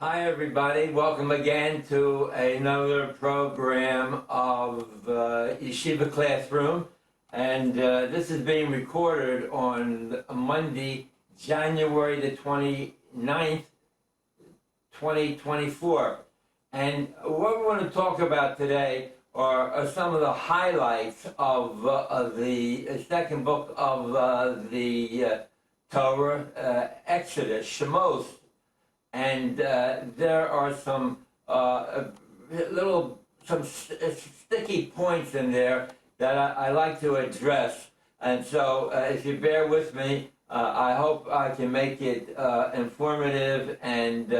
Hi everybody, welcome again to another program of Yeshiva Classroom, and this is being recorded on Monday, January the 29th, 2024. And what we want to talk about today are some of the highlights of the second book of the Torah, Exodus, Shemos. And there are some sticky points in there that I like to address. And so if you bear with me, I hope I can make it informative and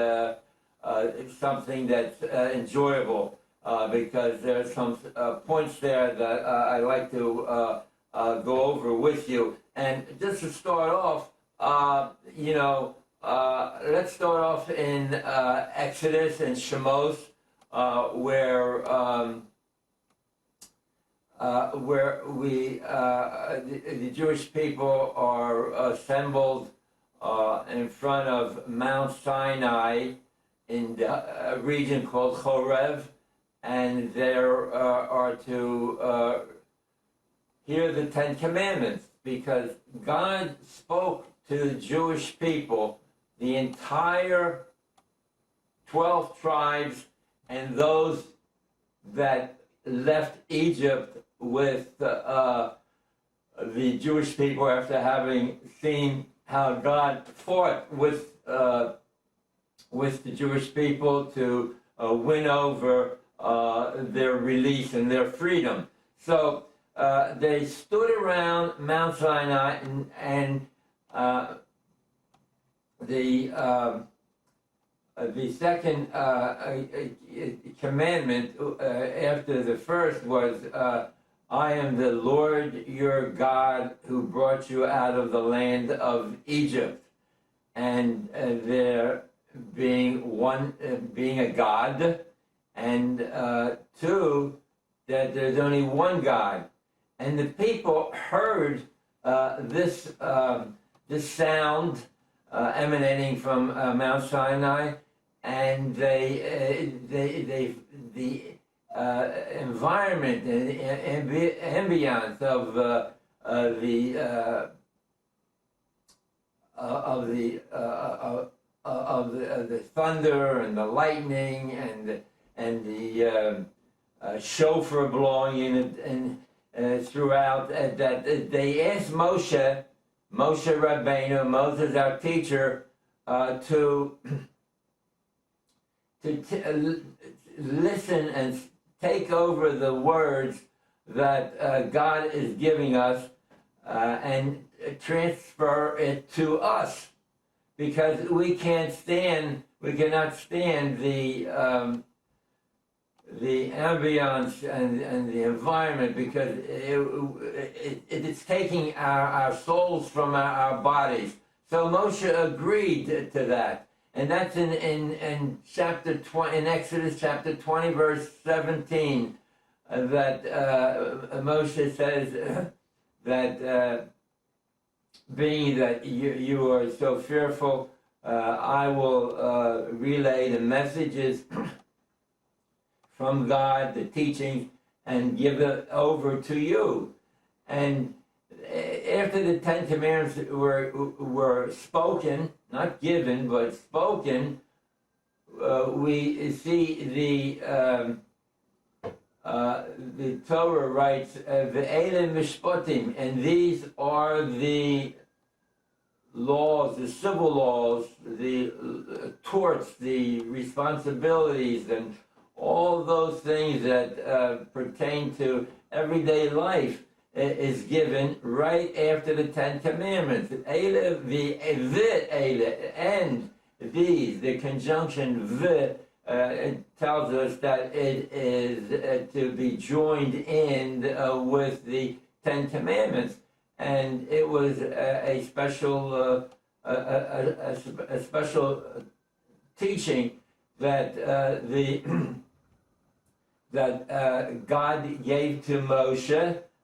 something that's enjoyable, because there's some points there that I like to go over with you. And just to start off, let's start off in Exodus and Shemos, where the Jewish people are assembled in front of Mount Sinai in the region called Chorev, and they are to hear the Ten Commandments, because God spoke to the Jewish people, the entire 12 tribes, and those that left Egypt with the Jewish people after having seen how God fought with the Jewish people to win over their release and their freedom. So they stood around Mount Sinai, and the second commandment after the first was, I am the Lord your God who brought you out of the land of Egypt. And there being one, being a God, and two, that there's only one God. And the people heard this sound emanating from Mount Sinai, and the environment and ambience of the thunder and the lightning and the shofar blowing in it, and throughout, that they asked Moshe Rabbeinu, Moses, our teacher, to listen and take over the words that God is giving us and transfer it to us, because we cannot stand the ambience and the environment, because it's taking our souls from our bodies. So Moshe agreed to that, and that's in chapter 20, in Exodus chapter 20, verse 17, that Moshe says that being that you are so fearful, I will relay the messages from God, the teachings, and give it over to you. And after the Ten Commandments were spoken, not given, but spoken, we see the Torah writes, Ve'ele mishpatim, and these are the laws, the civil laws, the torts, the responsibilities, and all those things that pertain to everyday life is given right after the Ten Commandments. And these, the conjunction v, tells us that it is to be joined in with the Ten Commandments, and it was a special teaching that God gave to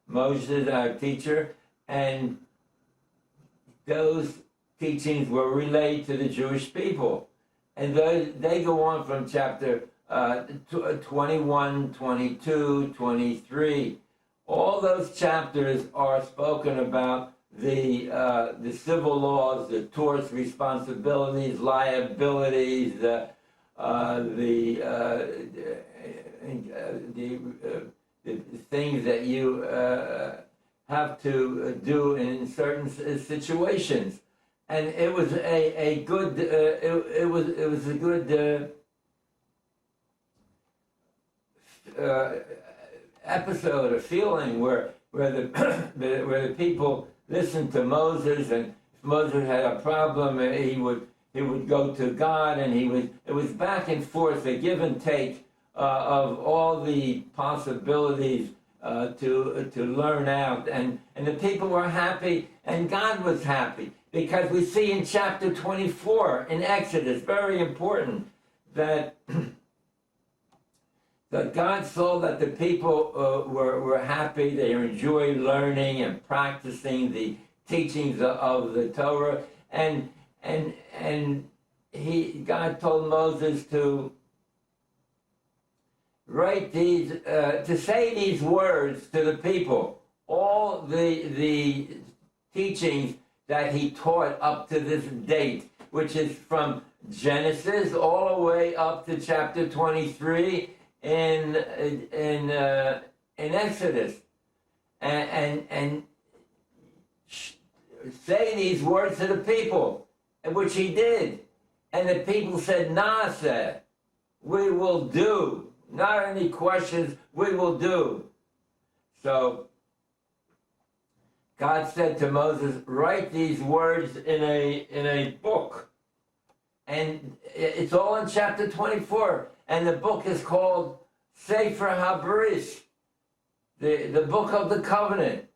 Moses, our teacher, and those teachings were relayed to the Jewish people. and they go on from chapter 21, 22, 23. All those chapters are spoken about the civil laws, the torts, responsibilities, liabilities, the things that you have to do in certain situations, and it was a good it was a good episode, a feeling where the where the people listened to Moses, and if Moses had a problem, he would go to God, and it was back and forth, a give and take of all the possibilities to learn out, and the people were happy, and God was happy, because we see in chapter 24 in Exodus, very important, that that God saw that the people were happy, they enjoyed learning and practicing the teachings of the Torah, and God told Moses to write these, to say these words to the people, all the teachings that he taught up to this date, which is from Genesis all the way up to chapter 23 in Exodus, and say these words to the people, which he did, and the people said, "Nasa, we will do. Not any questions, we will do." So God said to Moses, "Write these words in a book," and it's all in chapter 24. And the book is called Sefer HaBris, the book of the covenant.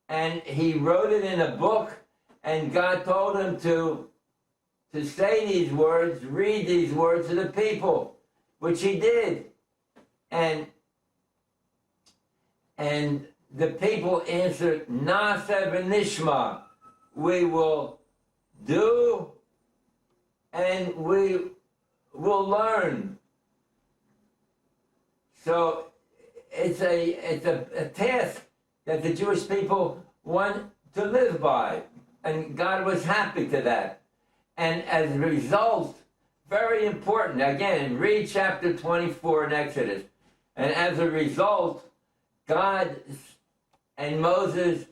And he wrote it in a book, and God told him to say these words, read these words to the people, which he did. And the people answered, "Na'aseh v'nishma," we will do and we will learn. So it's a task that the Jewish people want to live by, and God was happy to that. And as a result, very important, again, read chapter 24 in Exodus, and as a result, God and Moses,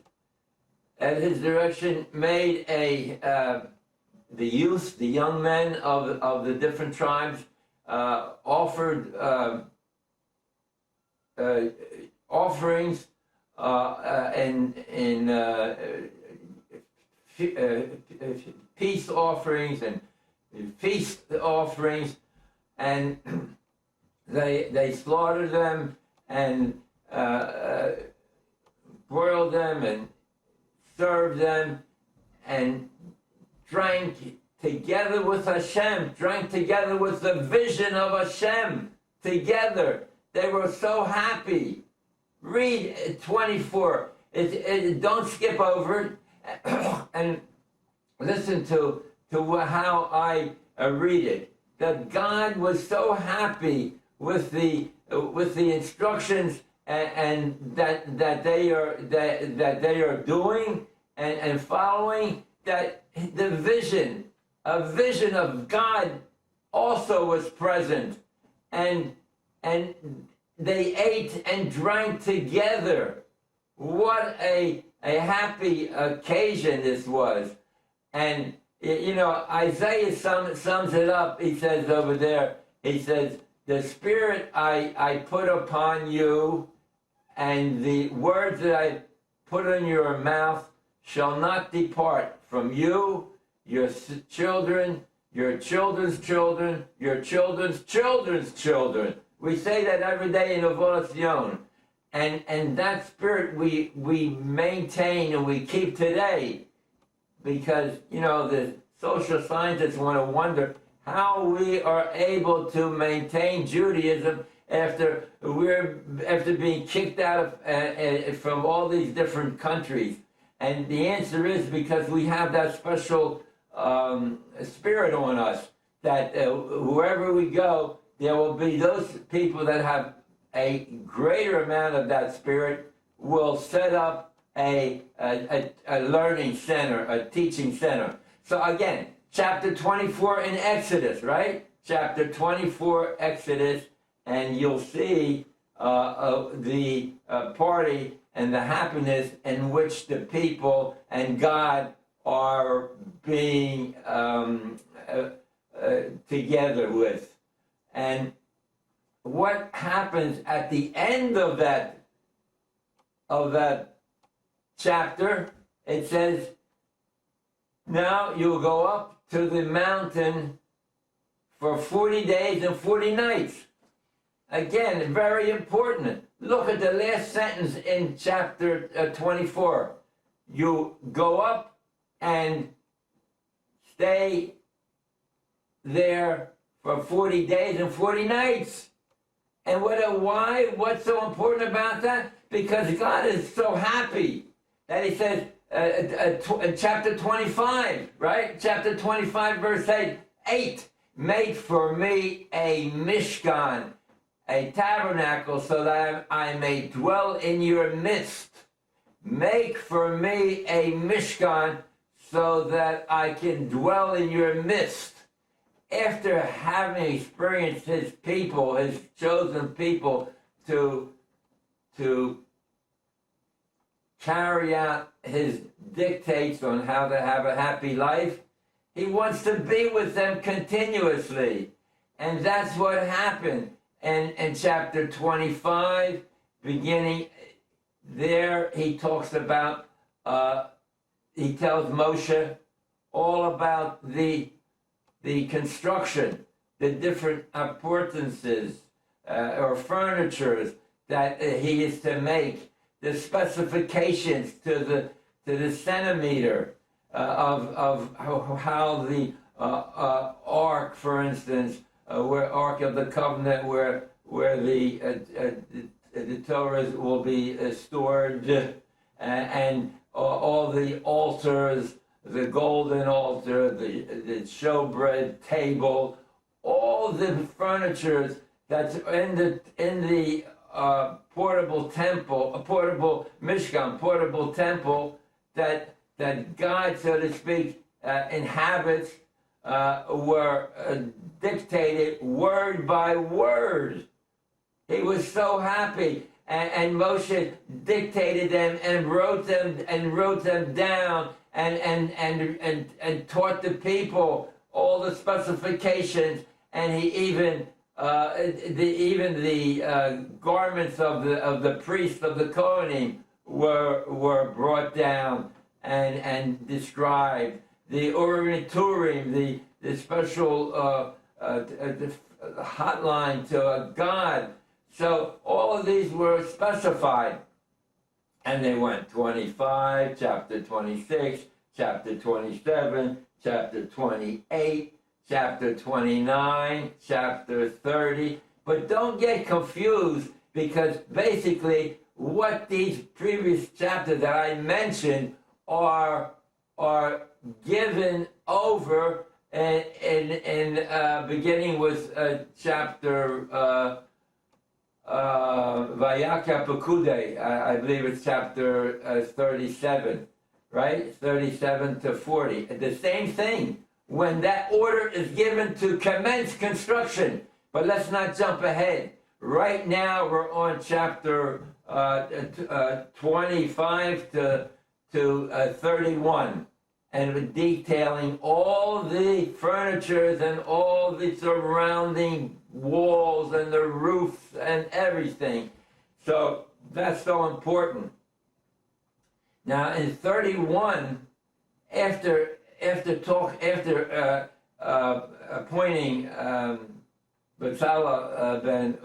at his direction, made the youth, the young men of the different tribes, offered offerings and peace offerings and feast offerings, and they slaughtered them and broiled them and served them, and drank together with Hashem, drank together with the vision of Hashem together. They were so happy. Read 24. Don't skip over it, and listen to how I read it. That God was so happy with the instructions and that they are doing and following, that the vision, a vision of God also was present, and they ate and drank together. What a happy occasion this was. And you know, Isaiah sums it up. He says over there, he says, "The Spirit I put upon you, and the words that I put in your mouth shall not depart from you, your children, your children's children, your children's children's children." We say that every day in Avodas Yom. And that spirit we maintain and we keep today, because, you know, the social scientists want to wonder how we are able to maintain Judaism after being kicked out of from all these different countries. And the answer is because we have that special spirit on us, that wherever we go, there will be those people that have a greater amount of that spirit will set up a learning center, a teaching center. So again, chapter 24 in Exodus, right? Chapter 24 Exodus, and you'll see the party and the happiness in which the people and God are being together with. And what happens at the end of that chapter, it says, now you'll go up to the mountain for 40 days and 40 nights. Again, very important. Look at the last sentence in chapter 24. You go up and stay there for 40 days and 40 nights. And why? What's so important about that? Because God is so happy that he says, chapter 25, right? Chapter 25, verse 8, make for me a mishkan, a tabernacle, so that I may dwell in your midst. Make for me a mishkan, so that I can dwell in your midst. After having experienced his people, his chosen people, to carry out his dictates on how to have a happy life, he wants to be with them continuously. And that's what happened. And in chapter 25, beginning there, he talks about, he tells Moshe all about the construction, the different appurtenances or furnitures that he is to make, the specifications to the centimeter of how the ark, for instance, where Ark of the Covenant, where the Torah will be stored, and all the altars, the golden altar, the showbread table, all the furnitures that's in the portable temple, portable mishkan, portable temple that God, so to speak, inhabits, were dictated word by word. He was so happy, and Moshe dictated them and wrote them down, and taught the people all the specifications, and he even the garments of the priests of the Kohanim were brought down and described. The Urim and Turim, the special hotline to God. So all of these were specified. And they went 25, chapter 26, chapter 27, chapter 28, chapter 29, chapter 30. But don't get confused, because basically what these previous chapters that I mentioned are given over in beginning with chapter Vayaka Pekude, I believe it's chapter 37, right? 37 to 40. The same thing when that order is given to commence construction. But let's not jump ahead. Right now we're on chapter 25 to 31. And we're detailing all the furnitures and all the surrounding walls and the roofs and everything. So that's so important. Now in 31, after appointing Batzalel ben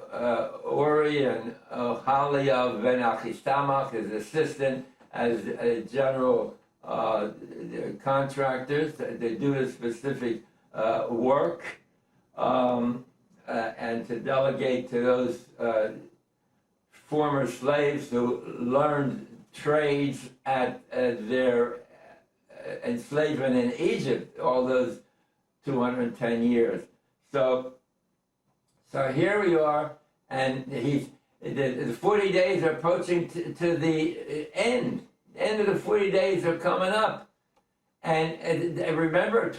Uri and Oholiab ben Achisamach, his assistant, as a general contractors, they do a specific work, and to delegate to those former slaves who learned trades at their enslavement in Egypt, all those 210 years. So here we are, and the 40 days are approaching to the end. The end of the 40 days are coming up. And remember,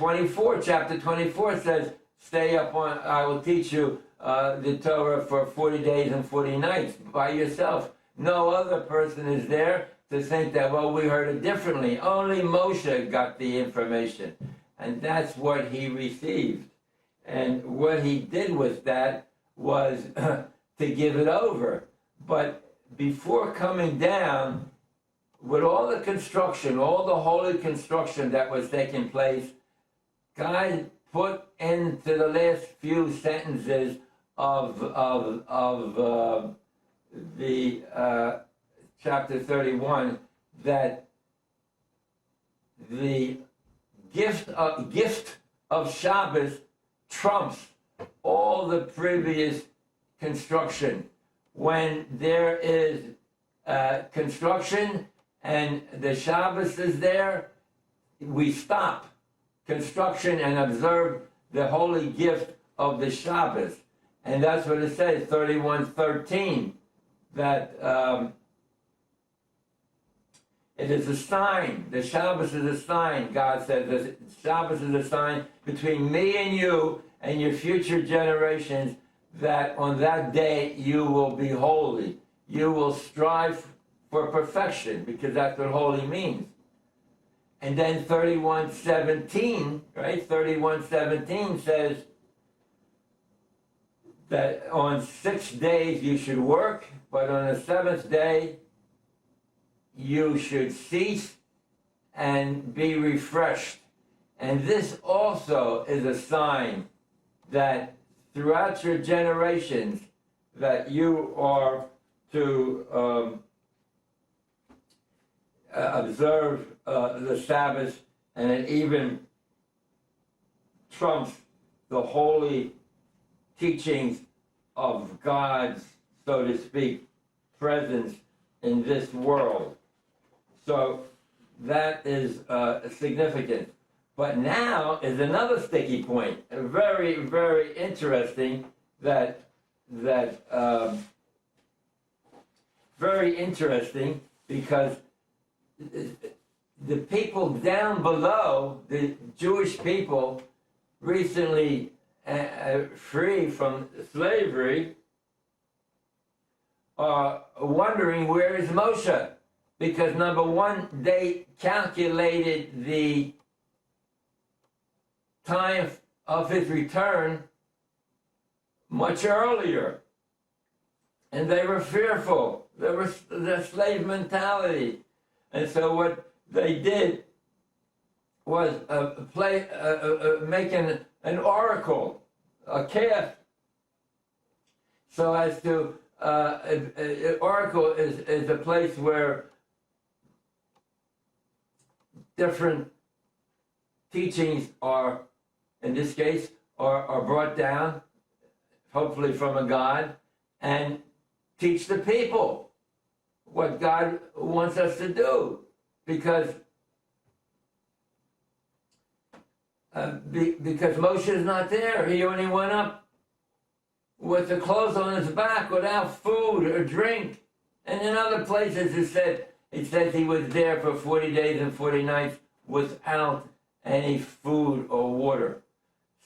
chapter 24 says, stay up on, I will teach you the Torah for 40 days and 40 nights by yourself. No other person is there to think that, well, we heard it differently. Only Moshe got the information. And that's what he received. And what he did with that was to give it over. But before coming down, with all the construction, all the holy construction that was taking place, God put into the last few sentences of the chapter 31 that the gift of Shabbos trumps all the previous construction. When there is construction and the Shabbos is there, we stop construction and observe the holy gift of the Shabbos. And that's what it says, 31:13, that it is a sign. The Shabbos is a sign, God says. The Shabbos is a sign between me and you and your future generations, that on that day you will be holy. You will strive for perfection, because that's what holy means. And then 31:17, right? 31:17 says that on 6 days you should work, but on the 7th day you should cease and be refreshed. And this also is a sign that throughout your generations that you are to observe the Sabbath, and it even trumps the holy teachings of God's, so to speak, presence in this world. So that is significant. But now is another sticky point, very, very interesting, very interesting, because the people down below, the Jewish people, recently free from slavery, are wondering, where is Moshe? Because number one, they calculated the time of his return much earlier, and they were fearful. There was the slave mentality. And so what they did was making an oracle, a calf, so as to, an oracle is a place where different teachings are, in this case, are brought down, hopefully from a God, and teach the people what God wants us to do, because Moshe is not there. He only went up with the clothes on his back, without food or drink. And in other places it says he was there for 40 days and 40 nights without any food or water.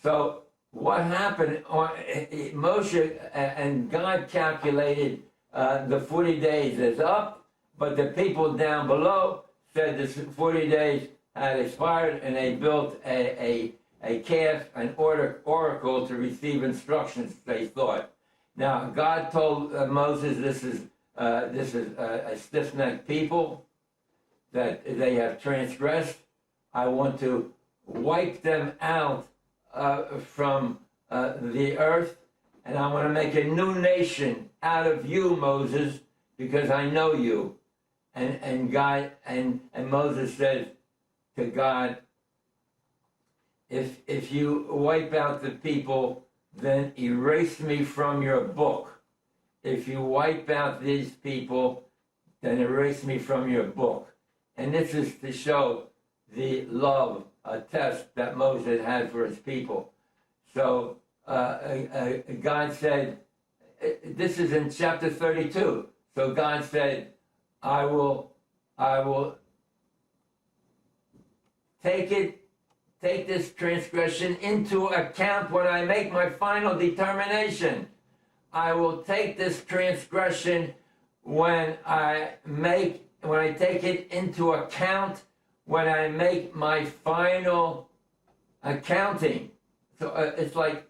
So what happened? Moshe and God calculated the 40 days is up, but the people down below said the 40 days had expired, and they built a calf, an oracle to receive instructions, they thought. Now, God told Moses, this is a stiff-necked people, that they have transgressed. I want to wipe them out from the earth, and I want to make a new nation out of you, Moses, because I know you. And God and Moses said to God, if you wipe out the people, then erase me from your book. If you wipe out these people, then erase me from your book. And this is to show the love test that Moses had for his people. So God said, this is in chapter 32. So God said, I will take this transgression into account when I make my final determination. I will take this transgression when I take it into account when I make my final accounting. So it's like,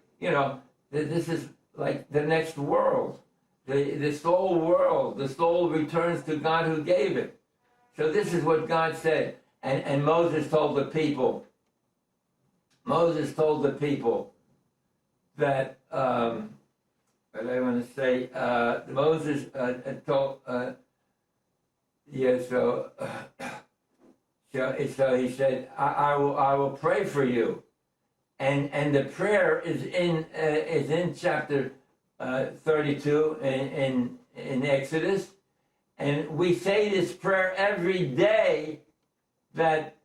this is like the next world. The soul world. The soul returns to God who gave it. So this is what God said. And Moses told the people that, what I want to say, Moses told, so he said, I will pray for you. And the prayer is in chapter 32 in Exodus. And we say this prayer every day, that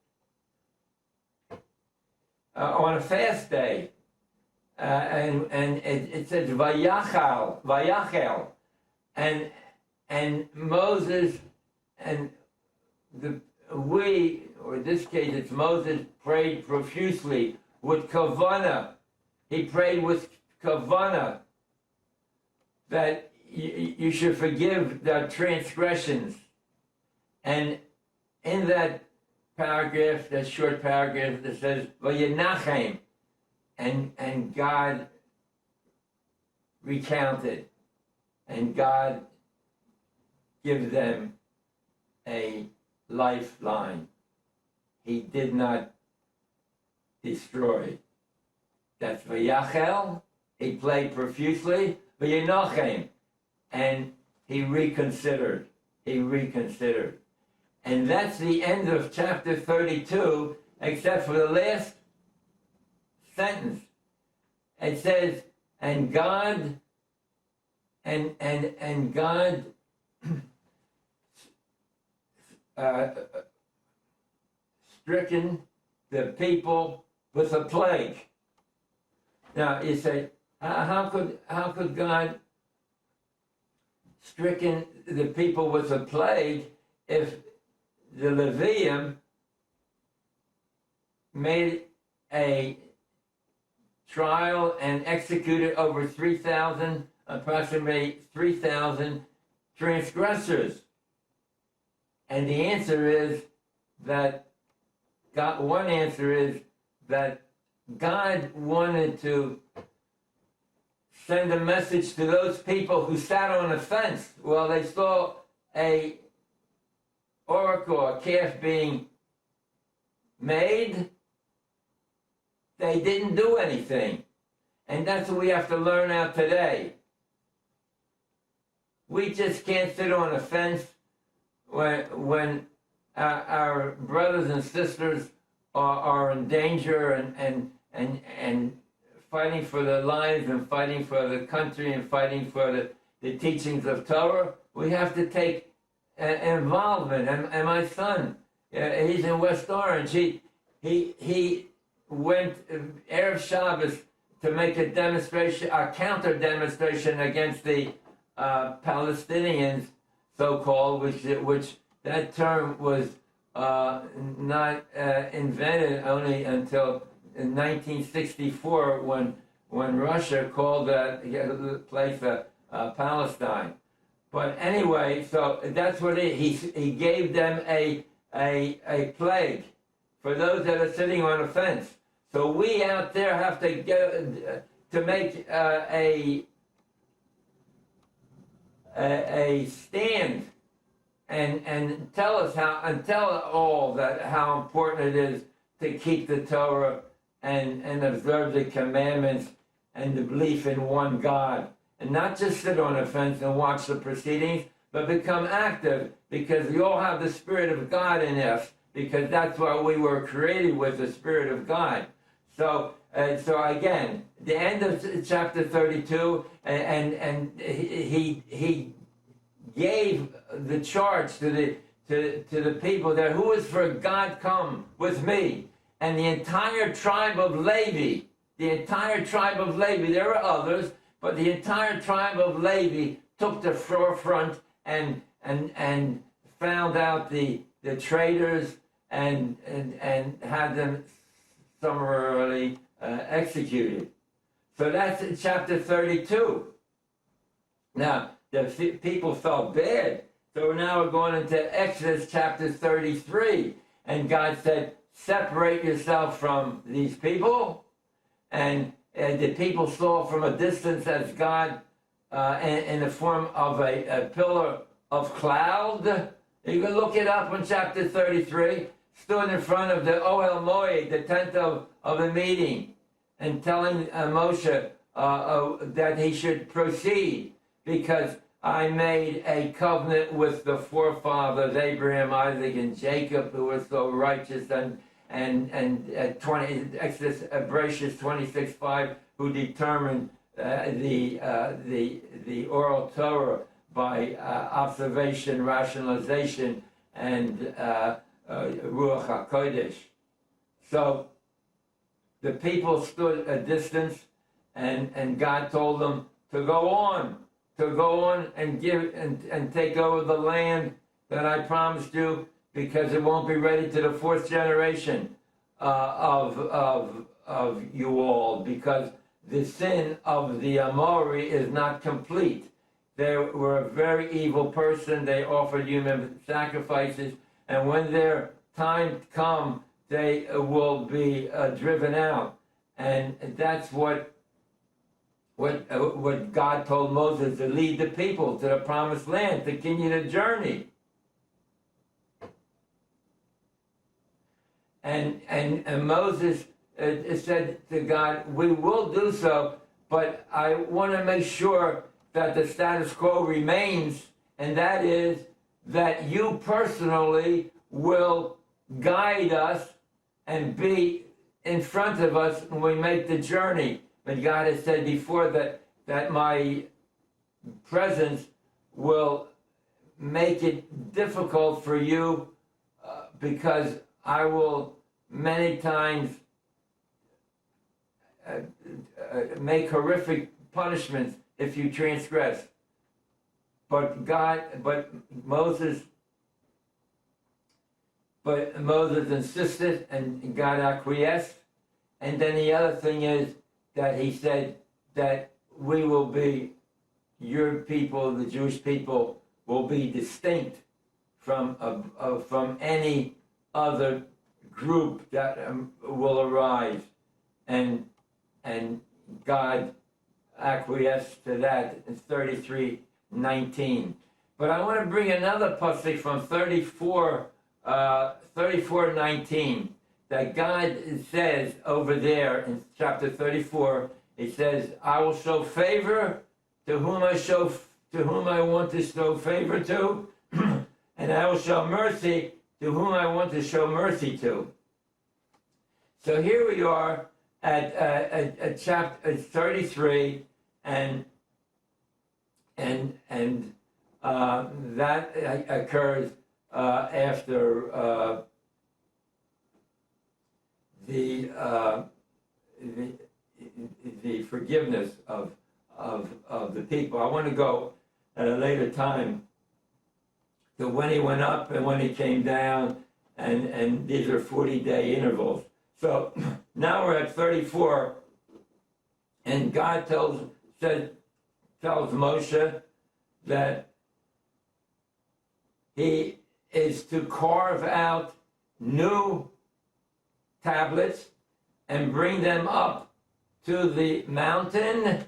on a fast day, and it says Vayachel, and Moses and or in this case it's Moses, prayed profusely with kavana. He prayed with kavana that you should forgive the transgressions, and in that paragraph, that short paragraph that says Vayinachem, and God recounted, and God gives them a lifeline. He did not destroy. That's Vayachel. He played profusely. Vayinachem, and he reconsidered. And that's the end of chapter 32, except for the last sentence. It says, and God stricken the people with a plague. Now you say, how could God stricken the people with a plague if the Levium made a trial and executed over approximately 3,000 transgressors? And the answer is that one answer is that God wanted to send a message to those people who sat on a fence while they saw a oracle, a calf being made. They didn't do anything. And that's what we have to learn out today. We just can't sit on a fence when our brothers and sisters are in danger and fighting for their lives and fighting for the country and fighting for the teachings of Torah. We have to take involvement. And my son, he's in West Orange. He went Erev Shabbos to make a demonstration, a counter demonstration against the Palestinians, so-called, which that term was not invented only until in 1964 when Russia called that place Palestine. But anyway, so that's what he gave them a plague for those that are sitting on a fence. So we out there have to get to make a stand and tell us tell all that how important it is to keep the Torah and observe the commandments and the belief in one God, and not just sit on a fence and watch the proceedings, but become active, because we all have the Spirit of God in us, because that's why we were created with the Spirit of God. So again, the end of chapter 32, and he gave the charge to the people that who is for God come with me, and the entire tribe of Levi, there were others, but the entire tribe of Levi took the forefront and found out the traitors and had them summarily executed. So that's in chapter 32. Now, the people felt bad. So now we're going into Exodus chapter 33. And God said, separate yourself from these people. And the people saw from a distance as God, in the form of a pillar of cloud. You can look it up in chapter 33. Stood in front of the Ohel Moed, the tent of the meeting, and telling Moshe that he should proceed, because I made a covenant with the forefathers, Abraham, Isaac, and Jacob, who were so righteous, and Exodus, Bereshit 26:5, who determined the oral Torah by observation, rationalization, and Ruach HaKodesh. So the people stood a distance, and God told them to go on and give and take over the land that I promised you, because it won't be ready to the fourth generation of you all, because the sin of the Amori is not complete. They were a very evil person. They offered human sacrifices, and when their time comes, they will be driven out. And that's what God told Moses, to lead the people to the promised land, to continue the journey. And Moses said to God, we will do so, but I want to make sure that the status quo remains, and that is that you personally will guide us and be in front of us when we make the journey. But God has said before that my presence will make it difficult for you, because I will many times make horrific punishments if you transgress. But Moses insisted, and God acquiesced. And then the other thing is that he said that we will be, your people, the Jewish people, will be distinct from any other group that will arise, and God acquiesced to that in 33:19. But I want to bring another pasuk from 34:19, that God says over there in chapter 34. He says, I will show favor to whom I want to show favor to, and I will show mercy to whom I want to show mercy to. So here we are at chapter 33, and that occurs after the forgiveness of the people. I want to go at a later time to when he went up and when he came down, and these are 40-day intervals. So now we're at 34, and God tells Moshe that he is to carve out new tablets and bring them up to the mountain,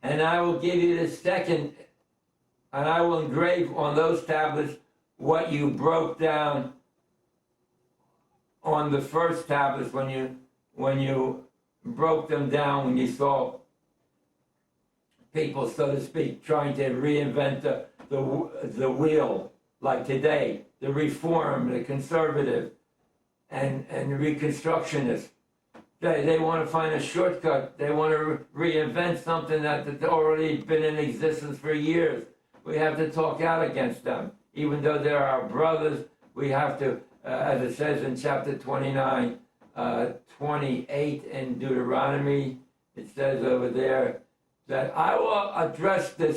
and I will give you the second, and I will engrave on those tablets what you broke down on the first tablets when you broke them down, when you saw people, so to speak, trying to reinvent the wheel, like today, the reform, the conservative, and reconstructionists. They want to find a shortcut. They want to reinvent something that's already been in existence for years. We have to talk out against them. Even though they're our brothers, we have to, as it says in chapter 29, 28 in Deuteronomy. It says over there that I will address the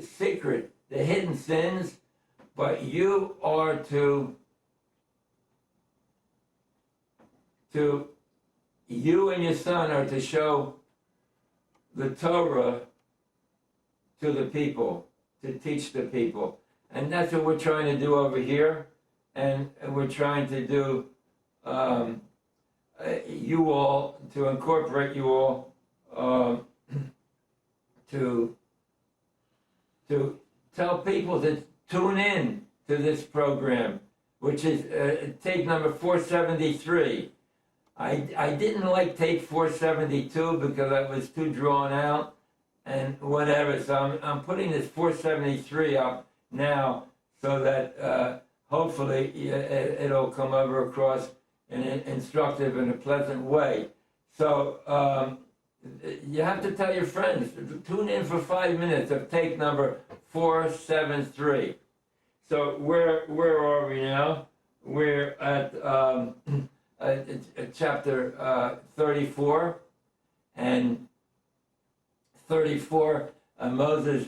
secret, the hidden sins, but you are to you and your son are to show the Torah to the people, to teach the people. And that's what we're trying to do over here. And we're trying to do you all, to incorporate you all to tell people to tune in to this program, which is tape number 473. I didn't like tape 472 because I was too drawn out and whatever. So I'm putting this 473 up now so that hopefully it'll come over across in an instructive and a pleasant way. So you have to tell your friends, tune in for 5 minutes of tape number 473. So where are we now? We're at chapter 34, and 34, Moses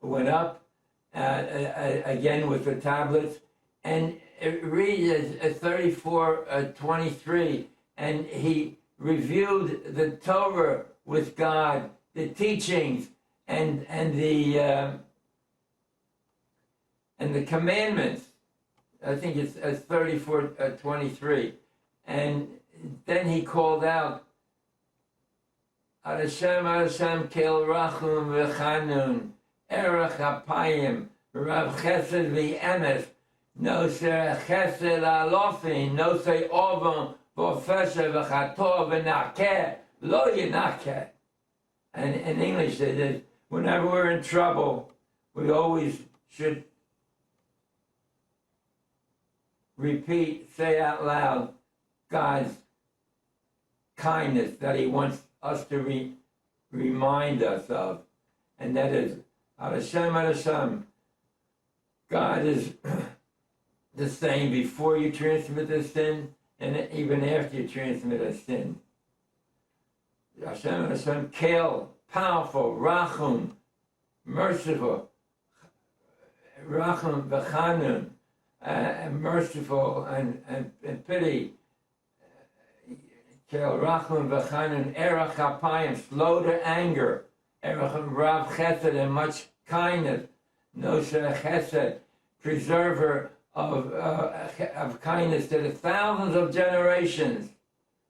went up again with the tablets, and it reads 34:23, and he reviewed the Torah with God, the teachings, and the commandments. I think it's 34:23. And then he called out, Ad Hashem kel rachum v'chanun, erech apayim, rav chesed v'emes, noser chesed alofin, noser ovon, v'ofeshe v'chato v'nakeh, lo yinakeh. And in English it is, whenever we're in trouble, we always should repeat, say out loud, God's kindness that he wants us to remind us of. And that is, Ad Hashem. God is the same before you transmit a sin and even after you transmit a sin. Hashem, Kel, powerful, Rachum, merciful, Rachum v'chanun, merciful and pity. Kel rachum v'chanun, erech apayim, slow to anger, erech rav chesed, and much kindness, nosher chesed, preserver of kindness to the thousands of generations,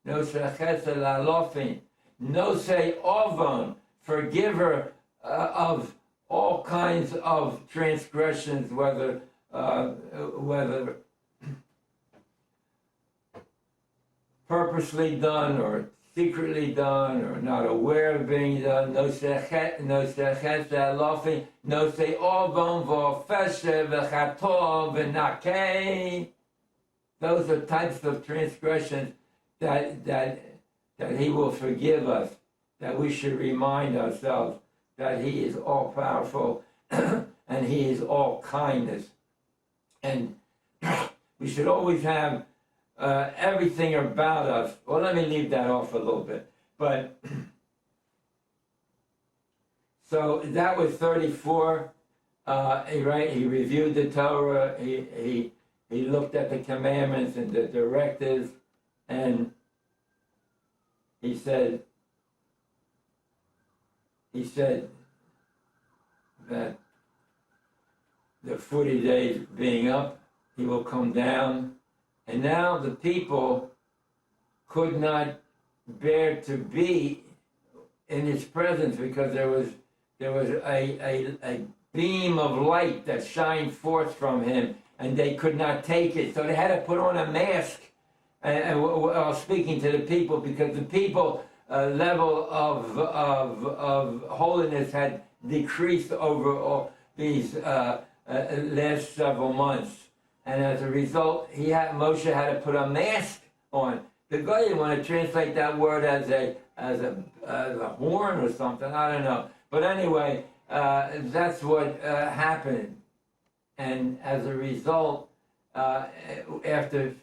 nosher chesed alofin, nosei ovon, forgiver of all kinds of transgressions, whether purposely done or secretly done or not aware of being done. No sechet alofi, no se ovon v'ofeshe v'chato v'nakei. Those are types of transgressions that he will forgive us, that we should remind ourselves that he is all powerful and he is all kindness. And we should always have everything about us. Well, let me leave that off a little bit. But so that was 34. He reviewed the Torah. He looked at the commandments and the directives, and he said that the 40 days being up, he will come down. And now the people could not bear to be in his presence because there was a beam of light that shined forth from him, and they could not take it. So they had to put on a mask while speaking to the people, because the people level of holiness had decreased over all these last several months. And as a result, Moshe had to put a mask on. The guy didn't want to translate that word as a horn or something. I don't know. But anyway, that's what happened. And as a result, after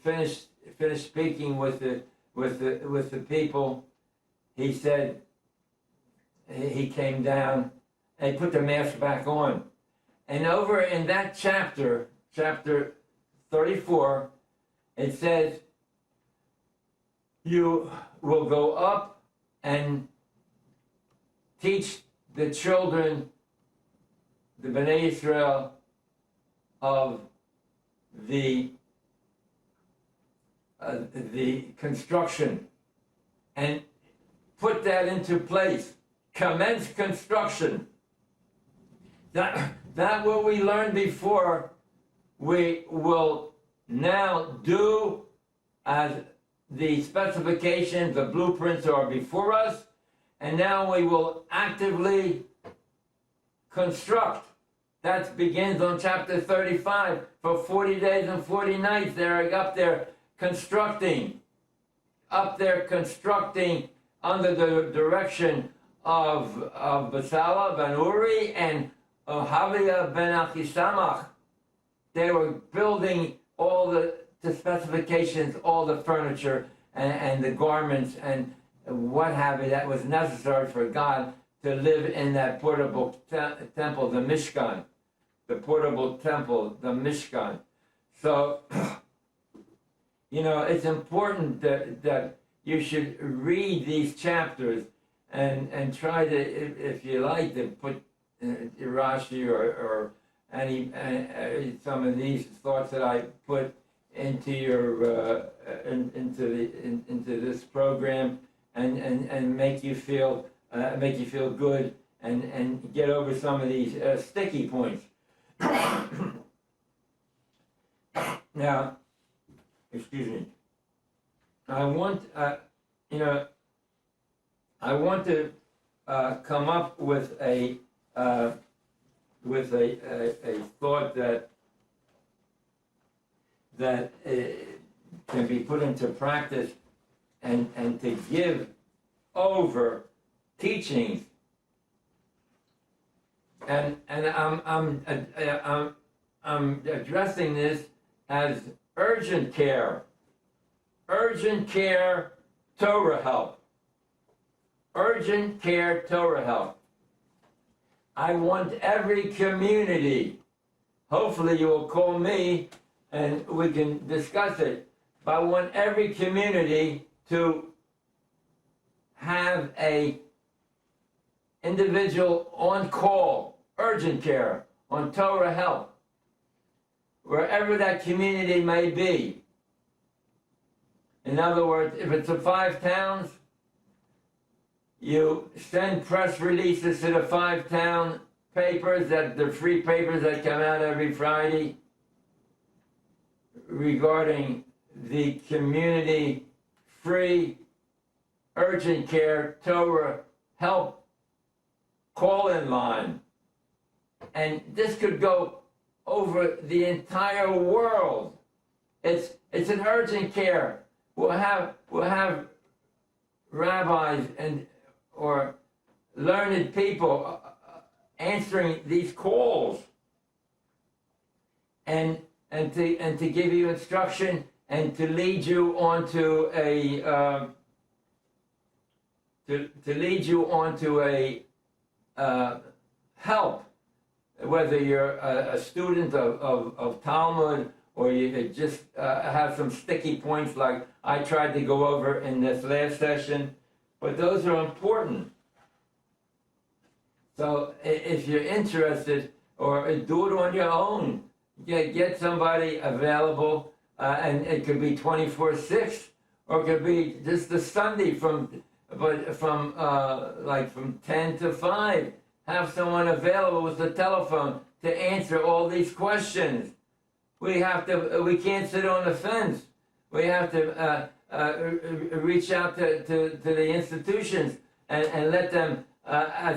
finished speaking with the people, he said, he came down and he put the mask back on. And over in that chapter 34, it says, you will go up and teach the children, the Bnei Israel, of the construction, and put that into place. Commence construction. That what we learned before, we will now do as the specifications, the blueprints are before us, and now we will actively construct. That begins on chapter 35. For 40 days and 40 nights, they're up there constructing. Under the direction of Basala ben Uri and Havia ben Achisamach. They were building all the specifications, all the furniture and the garments and what have you that was necessary for God to live in that portable temple, the Mishkan. The portable temple, the Mishkan. So, it's important that you should read these chapters and try to, if you like, to put Rashi or any some of these thoughts that I put into your into this program and make you feel good and get over some of these sticky points. Now, excuse me. I want to come up with a thought that can be put into practice and to give over teachings. And I'm addressing this as urgent care Torah help. Urgent care Torah help. I want every community, hopefully you will call me and we can discuss it, but I want every community to have a individual on call, urgent care, on Torah help, wherever that community may be. In other words, if it's 5 towns, you send press releases to the 5 town papers, that the free papers that come out every Friday, regarding the community free urgent care Torah help call-in line. And this could go over the entire world. It's an urgent care. We'll have rabbis or learned people answering these calls and to give you instruction and to lead you onto a help, whether you're a student of Talmud or you just have some sticky points like I tried to go over in this last session, but those are important. So if you're interested, or do it on your own, get somebody available, and it could be 24/6, or it could be just a Sunday from 10 to 5. Have someone available with the telephone to answer all these questions. We can't sit on the fence. We have to reach out to the institutions and let them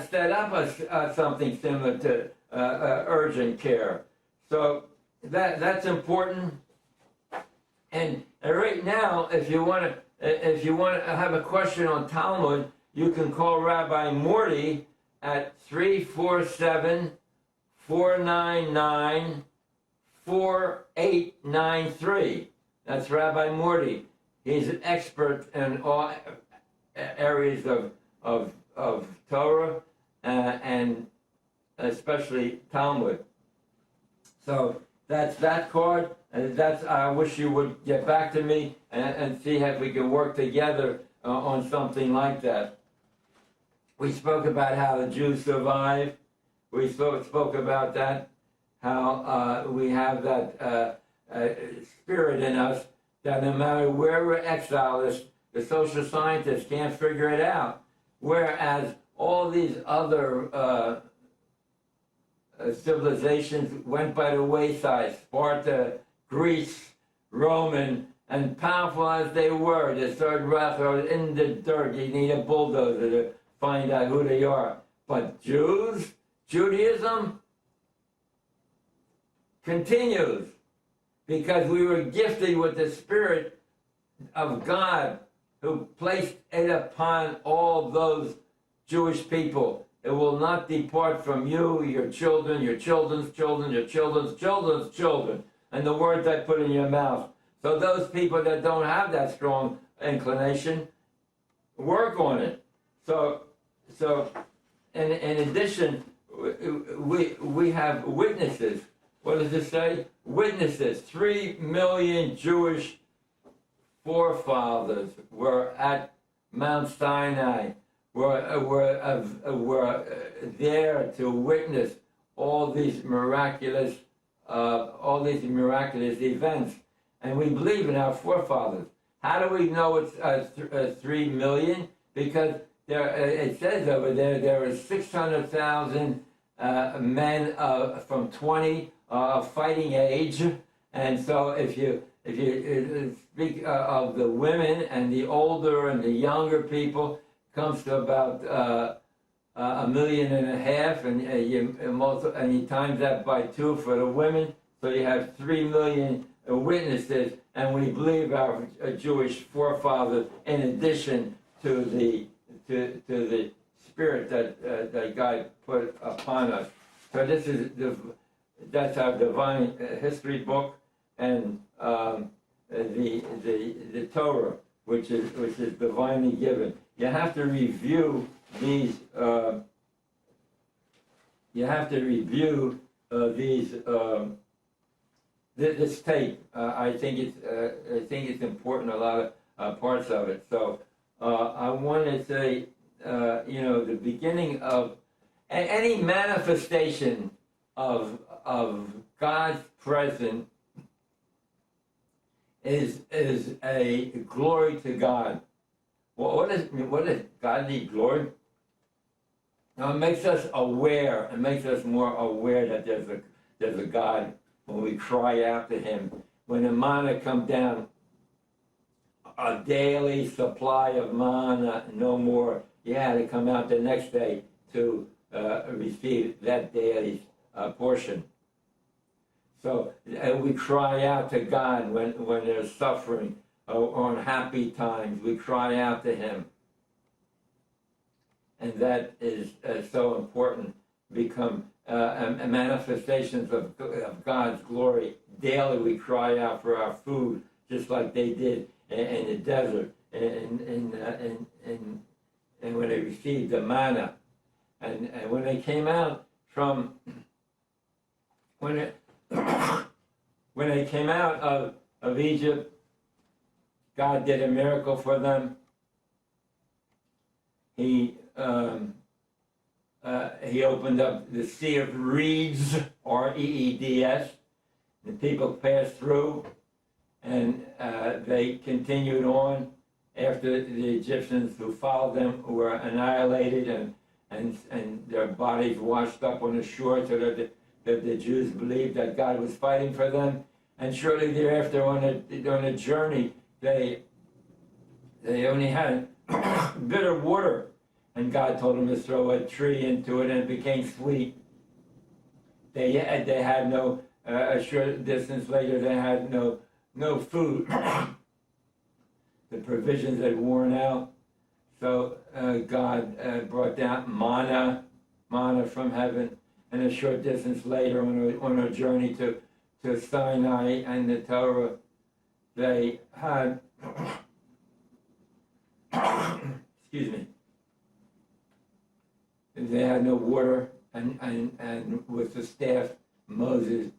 set up something similar to urgent care. So that's important. And right now, if you want to have a question on Talmud, you can call Rabbi Morty at 347-499-4893. That's Rabbi Morty. He's an expert in all areas of Torah and especially Talmud. So that's that card, and I wish you would get back to me and see if we can work together on something like that. We spoke about how the Jews survived. We spoke about that, how we have that spirit in us that no matter where we're exiled, the social scientists can't figure it out. Whereas all these other civilizations went by the wayside. Sparta, Greece, Roman, and powerful as they were, the Third Reich are in the dirt. You need a bulldozer to find out who they are. But Judaism continues because we were gifted with the Spirit of God who placed it upon all those Jewish people. It will not depart from you, your children, your children's children, your children's children's children, and the words I put in your mouth. So those people that don't have that strong inclination, work on it. So in addition, we have witnesses. What does it say? Witnesses. 3 million Jewish forefathers were at Mount Sinai, were there to witness all these miraculous events, and we believe in our forefathers. How do we know it's 3 million? Because it says over there are 600,000 men from 20 fighting age, and so if you speak of the women and the older and the younger people, comes to about 1.5 million, and you times that by 2 for the women, so you have 3 million witnesses, and we believe our Jewish forefathers, in addition to the spirit that God put upon us. So that's our divine history book, and the Torah, which is divinely given. You have to review these. This tape. I think it's important. A lot of parts of it. So I want to say, the beginning of any manifestation of God's presence is a glory to God. Well, what does God need glory? Now it makes us aware. It makes us more aware that there's a God when we cry out to Him. When the manna comes down, a daily supply of manna, no more. You had to come out the next day to receive that daily portion. So we cry out to God when there's suffering or on happy times. We cry out to Him. And that is so important. Become manifestations of God's glory. Daily we cry out for our food, just like they did in the desert, and when they received the manna, and when they came out from when they came out of Egypt, God did a miracle for them. He opened up the Sea of Reeds, R-E-E-D-S. The people passed through, and they continued on after the Egyptians who followed them were annihilated, and their bodies washed up on the shore, so that the Jews believed that God was fighting for them. And shortly thereafter, on a journey, they only had bitter water, and God told them to throw a tree into it, and it became sweet. They had no. A short distance later, they had no food. The provisions had worn out, so God brought down manna from heaven. And a short distance later, on a journey to Sinai and the Torah, they had they had no water, and with the staff, Moses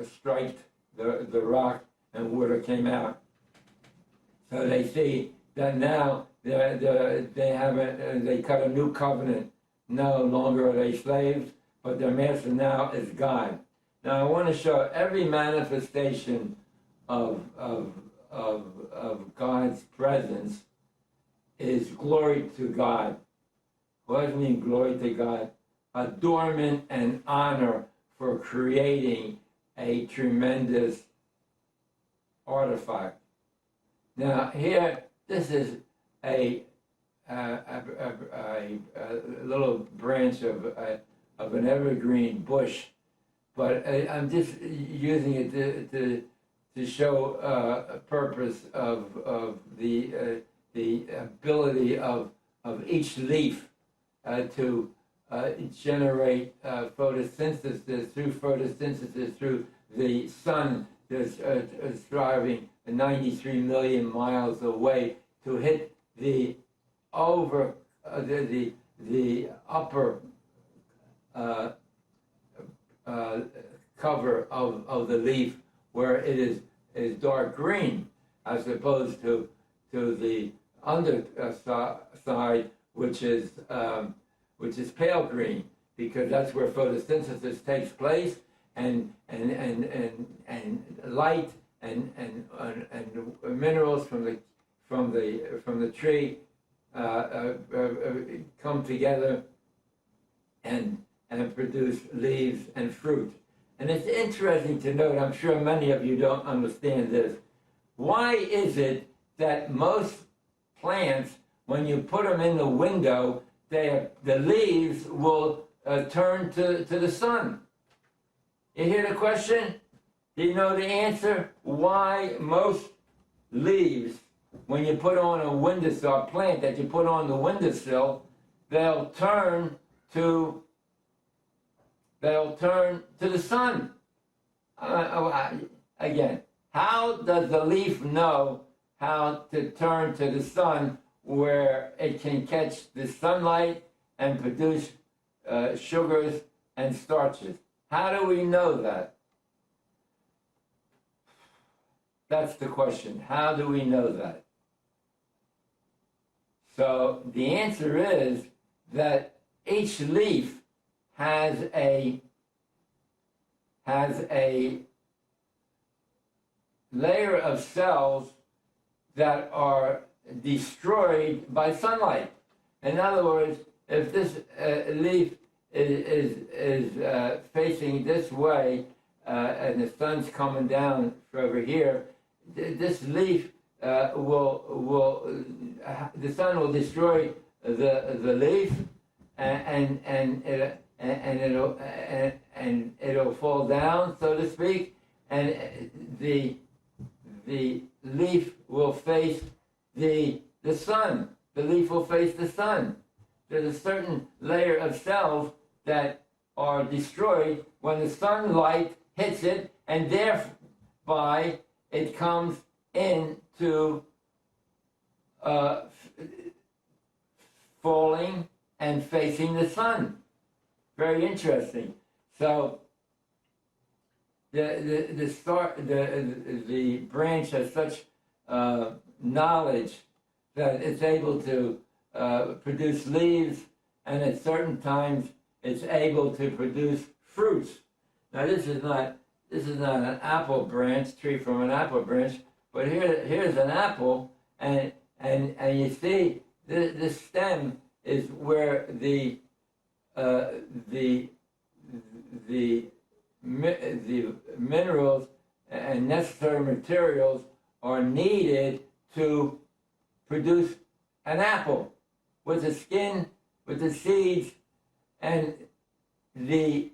struck the rock, and water came out. So they see that now they cut a new covenant. No longer are they slaves, but their master now is God. Now I want to show every manifestation of God's presence is glory to God. What does it mean, glory to God? Adornment and honor for creating a tremendous artifact. Now here, this is a little branch of an evergreen bush, but I'm just using it to show a purpose of the ability of each leaf to generate photosynthesis through the sun that's driving 93 million miles away to hit the upper cover of the leaf, where it is dark green, as opposed to the underside, which is pale green, because that's where photosynthesis takes place, and light and minerals from the tree come together and produce leaves and fruit. And it's interesting to note, I'm sure many of you don't understand this, why is it that most plants, when you put them in the window, the leaves will turn to the sun? You hear the question? Do you know the answer? Why most leaves, when you put on a windowsill, a plant that you put on the windowsill, they'll turn to the sun. Again, how does the leaf know how to turn to the sun where it can catch the sunlight and produce sugars and starches? How do we know that? That's the question. How do we know that? So the answer is that each leaf has a layer of cells that are destroyed by sunlight. In other words, if this leaf is facing this way, and the sun's coming down over here, this leaf the sun will destroy the leaf, and it'll fall down, so to speak, and the leaf will face the sun. The leaf will face the sun. There's a certain layer of cells that are destroyed when the sunlight hits it, and thereby it comes into falling and facing the sun. Very interesting. So the branch has such knowledge that it's able to produce leaves, and at certain times it's able to produce fruits. Now this is not an apple branch, tree from an apple branch, but here's an apple, and you see this stem is where the minerals and necessary materials are needed to produce an apple, with the skin, with the seeds, and the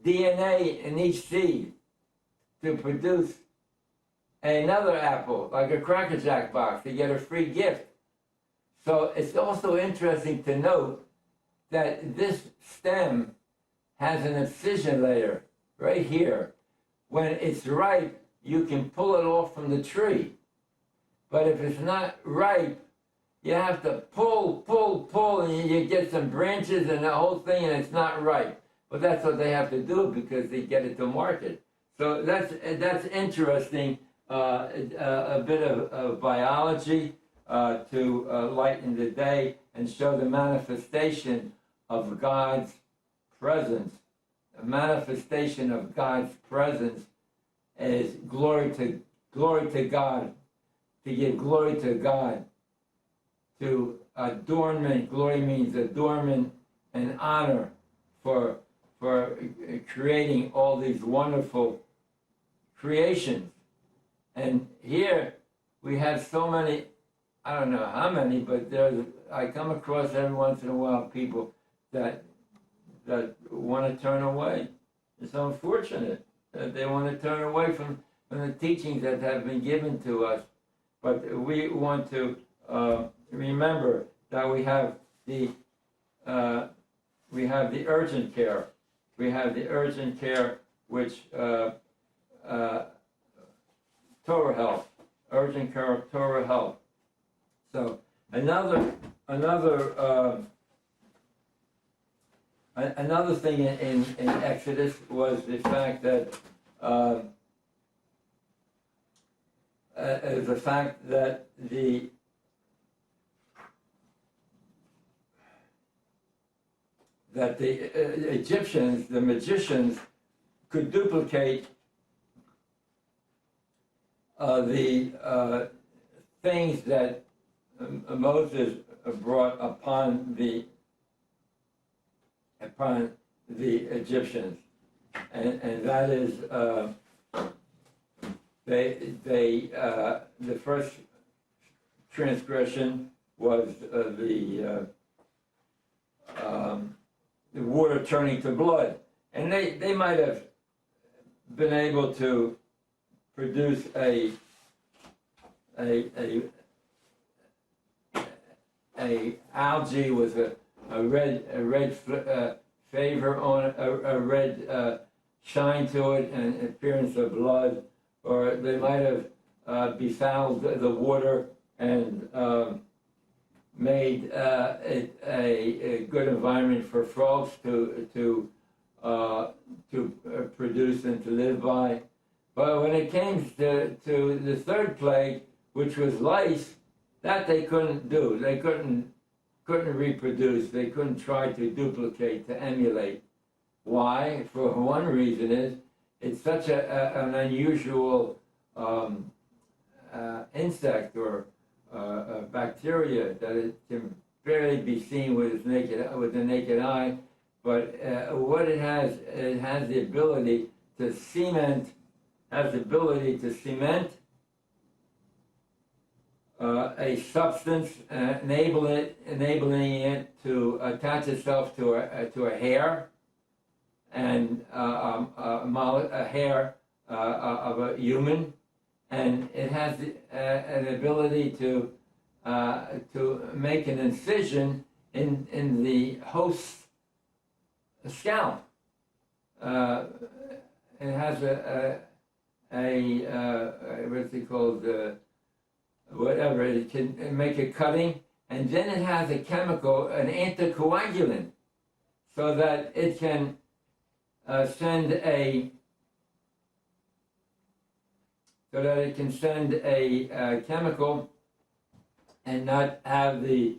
DNA in each seed to produce another apple, like a Cracker Jack box. You get a free gift. So it's also interesting to note that this stem has an excision layer right here. When it's ripe, you can pull it off from the tree. But if it's not ripe, you have to pull, and you get some branches and the whole thing, and it's not right. But that's what they have to do because they get it to market. So that's interesting. A bit of biology to lighten the day and show the manifestation of God's presence. A manifestation of God's presence is glory to God, to give glory to God, to adornment. Glory means adornment and honor for creating all these wonderful creations. And here we have so many, I don't know how many, but I come across every once in a while people that want to turn away. It's unfortunate that they want to turn away from the teachings that have been given to us. But we want to remember that we have the urgent care. We have the urgent care, which Torah health, urgent care of Torah health. So another thing in Exodus was the fact that the Egyptians, the magicians, could duplicate the things that Moses brought upon the Egyptians, and that is the first transgression was the water turning to blood, and they might have been able to produce a algae with a red flavor on it, a red shine to it, and appearance of blood, or they might have befouled the water and made a good environment for frogs to produce and to live by. But when it came to the third plague, which was lice, that they couldn't do. They couldn't reproduce. They couldn't try to duplicate, to emulate. Why? For one reason is it's such an unusual insect or bacteria that it can barely be seen with the naked eye. But what it has the ability to cement. Has the ability to cement a substance, enabling it to attach itself to a hair, and a hair of a human, and it has an ability to make an incision in the host's scalp. It has what's it called? Whatever, it can make a cutting, and then it has a chemical, an anticoagulant, so that it can send a chemical and not have the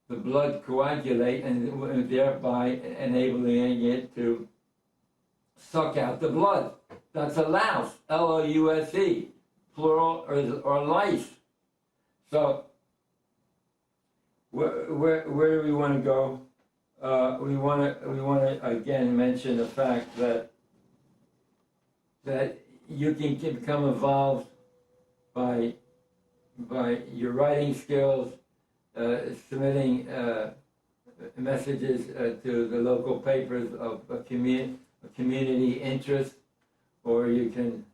blood coagulate, and thereby enabling it to suck out the blood. That's a louse, L-O-U-S-E, plural, or lice. So where do we want to go? We want to again mention the fact that you can become involved by your writing skills, submitting messages to the local papers of a community interest, or you can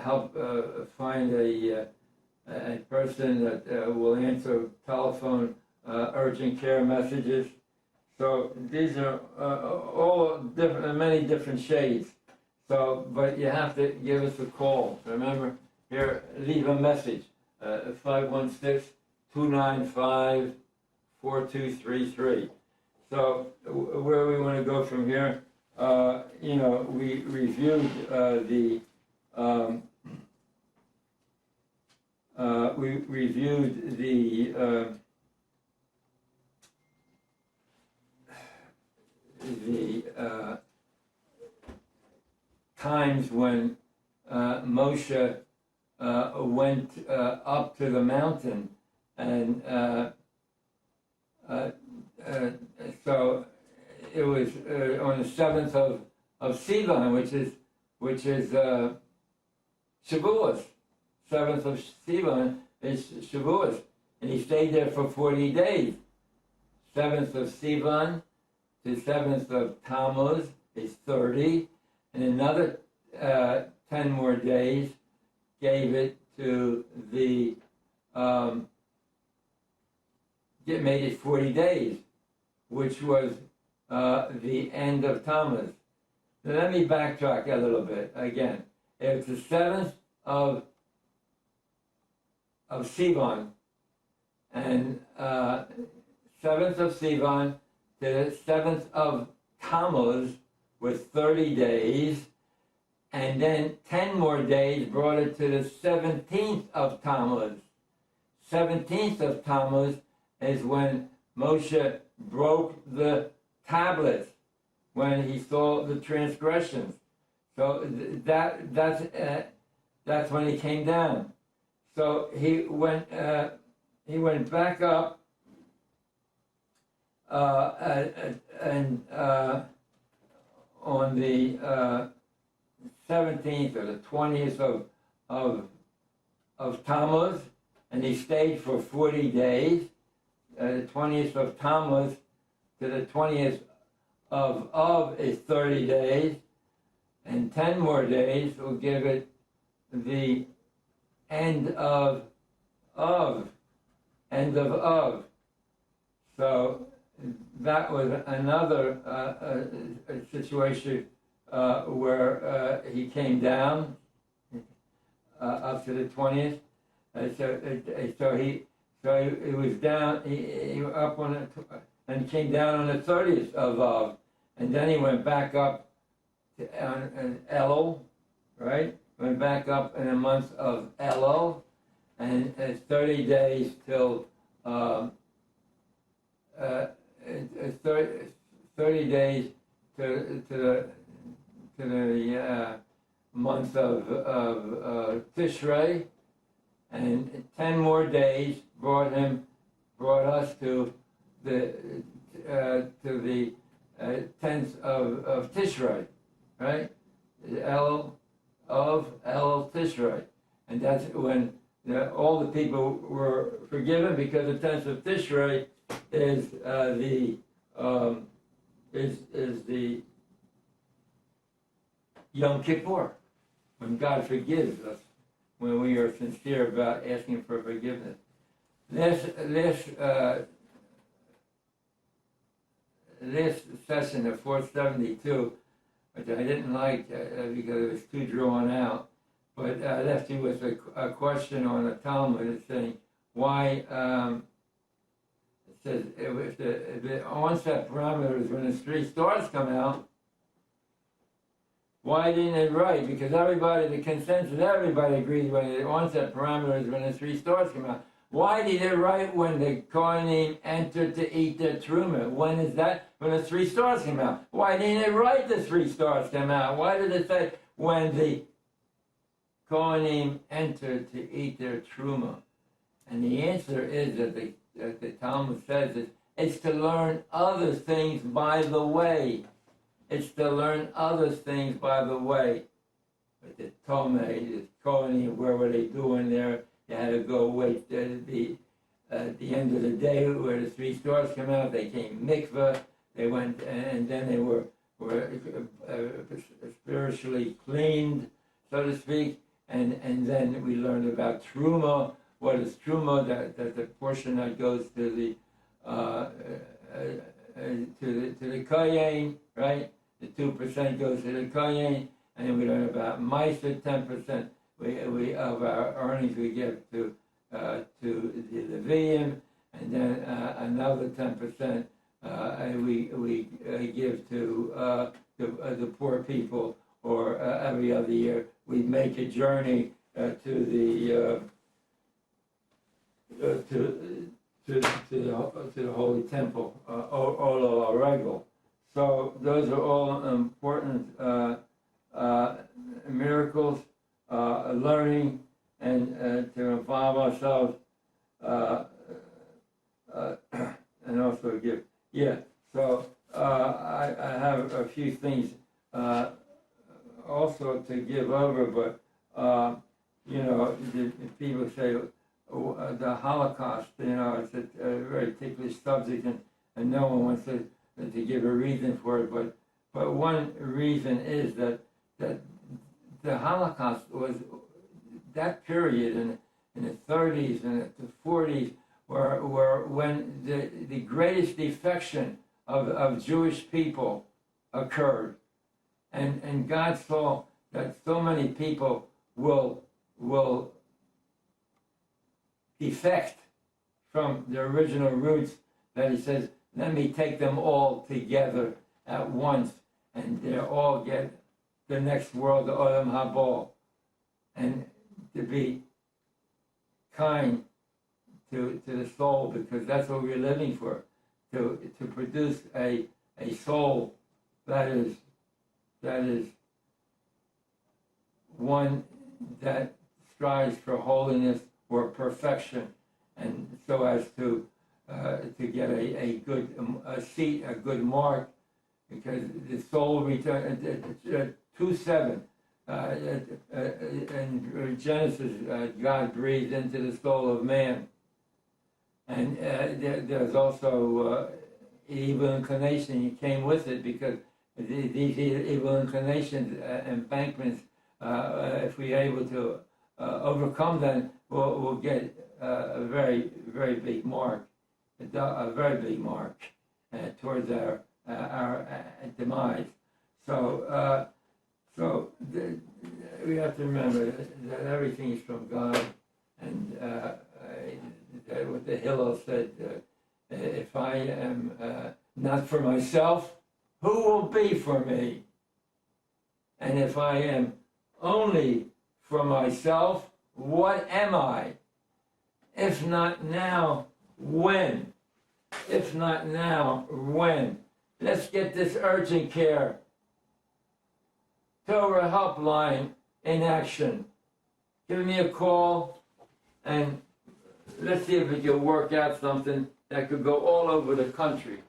help find a person that will answer telephone urgent care messages. So these are all different, many different shades. So, but you have to give us a call. Remember, here, leave a message. 516-295-4233. So, where we want to go from here, we reviewed the times when Moshe went up to the mountain, and so it was on the 7th of Sivan, which is Shavuos. 7th of Sivan is Shavuos, and he stayed there for 40 days. 7th of Sivan to 7th of Tammuz is 30, and another 10 more days gave it to the made it 40 days, which was the end of Tammuz. Now let me backtrack a little bit again. It's the 7th of Sivan, and 7th of Sivan to the 7th of Tammuz was 30 days, and then 10 more days brought it to the 17th of Tammuz. 17th of Tammuz is when Moshe broke the tablets, when he saw the transgressions. So that's when he came down. So he went back up and on the 17th or the 20th of Tammuz, and he stayed for 40 days. The 20th of Tammuz to the 20th of is 30 days, and 10 more days will give it the end of. So that was another situation where he came down up to the 20th. So he was down. He up on it, and came down on the 30th of Av, and then he went back up to Elul, right? Went back up in the month of Elul, and it's 30 days till 30 days to the month of Tishrei, and 10 more days brought us to the 10th of Tishrei, right? El Tishrei, and that's when all the people were forgiven, because the 10th of Tishrei is the Yom Kippur, when God forgives us, when we are sincere about asking for forgiveness. This session of 472, which I didn't like because it was too drawn out, but left you with a question on the Talmud. It's saying why. It says if the onset parameters when the 3 stars come out, why didn't it write? Because the consensus, everybody agrees when the onset parameters when the 3 stars come out. Why did it write when the Kohanim entered to eat their truma? When is that? When the 3 stars came out. Why didn't it write the 3 stars come out? Why did it say when the Kohanim entered to eat their truma? And the answer is that the Talmud says it's to learn other things by the way. It's to learn other things by the way. But the Tomei, the Kohanim, where were they doing there? You had to go wait at the end of the day where the 3 stars come out. They came mikveh. They went, and then they were spiritually cleaned, so to speak. And then we learned about truma. What is truma? That the portion that goes to the kohen, right? The 2% goes to the kohen, and we learn about Meiser, 10%. We of our earnings we give to the Levium, and then another 10% we give to the poor people. Or every other year we make a journey to the Holy Temple, Olo Regel. So those are all important miracles, learning, and to involve ourselves, and also give. Yeah. So I have a few things also to give over, but the people say the Holocaust. It's a very ticklish subject, and no one wants to give a reason for it. But one reason is that the Holocaust was that period in the 30s and the 40s, were when the greatest defection of Jewish people occurred, and God saw that so many people will defect from their original roots that He says, let me take them all together at once, and they all get the next world, the Olam Haba, and to be kind to the soul, because that's what we're living for, to produce a soul that is one that strives for holiness or perfection, and so as to get a good seat, a good mark, because the soul return 2:7 in Genesis, God breathed into the soul of man, and there's also evil inclination. He came with it, because these evil inclinations, embankments, if we're able to overcome them, we'll get a very, very big mark, a very big mark towards our demise. So we have to remember that everything is from God, and what the Hillel said, if I am not for myself, who will be for me? And if I am only for myself, what am I? If not now, when? If not now, when? Let's get this urgent care Torah helpline in action. Give me a call, and let's see if we can work out something that could go all over the country.